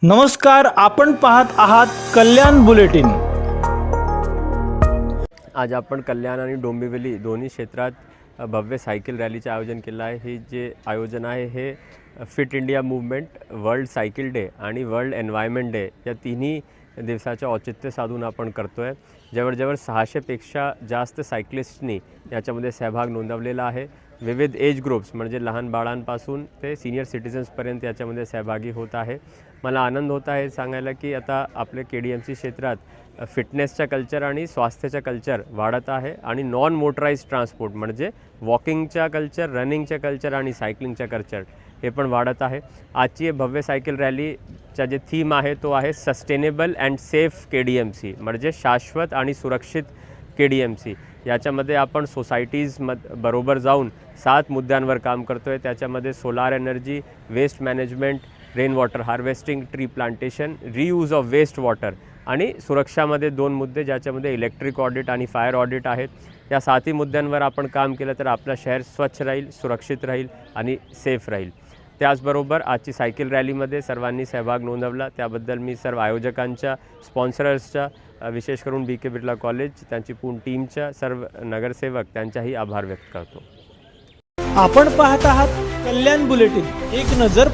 नमस्कार, आपण पाहत आहात कल्याण बुलेटिन। आज आपण कल्याण आणि डोंबिवली दोन्ही क्षेत्रात भव्य सायकल रॅलीचे आयोजन केलं आहे। हे जे आयोजन आहे हे fit India movement, world cycle day आणि वर्ल्ड एन्व्हायरमेंट डे या तिन्ही दिवसाचे औचित्य साधून आपण करतो आहे। जवळजवळ 600 पेक्षा जास्त सायकलिस्टनी याच्यामध्ये सहभाग नोंदवलेला आहे। विविध एज ग्रुप्स म्हणजे लहान बाळांपासून ते सीनियर सिटीजन्सपर्यंत याच्यामध्ये सहभागी होत आहे। मला आनंद होत आहे सांगायला की आता आपले KDMC क्षेत्रात फिटनेसचा कल्चर आणि स्वास्थ्याचा कल्चर वाढत आहे आणि नॉन मोटराइज्ड ट्रान्सपोर्ट म्हणजे वॉकिंगचा कल्चर, रनिंगचा कल्चर आणि सायकलिंगचा कल्चर हे पण वाढत आहे। आजची भव्य सायकल रॅलीचा जे थीम आहे तो आहे सस्टेनेबल अँड सेफ KDMC म्हणजे शाश्वत आणि सुरक्षित KDMC। याच्यामध्ये आपण सोसायटीज बरोबर जाऊन 7 मुद्द्यांवर काम करतो आहे। त्याच्यामध्ये solar energy, waste management, rain water harvesting, tree plantation, reuse of waste water आणि सुरक्षामध्ये 2 मुद्दे ज्याच्यामध्ये इलेक्ट्रिक ऑडिट आणि फायर ऑडिट आहेत। या 7ही मुद्द्यांवर आपण काम केलं तर आपलं शहर स्वच्छ राहील, सुरक्षित राहील आणि सेफ राहील। त्याचबरोबर आजची सायकल रॅलीमध्ये सर्वांनी सहभाग नोंदवला त्याबद्दल मी सर्व आयोजकांच्या, स्पॉन्सर्सच्या, विशेष करून BK बिर्ला कॉलेज, त्यांची पूर्ण टीमच्या, सर्व नगरसेवक त्यांचाही आभार व्यक्त करतो। आपण पाहत आहात कल्याण बुलेटिन, एक नजर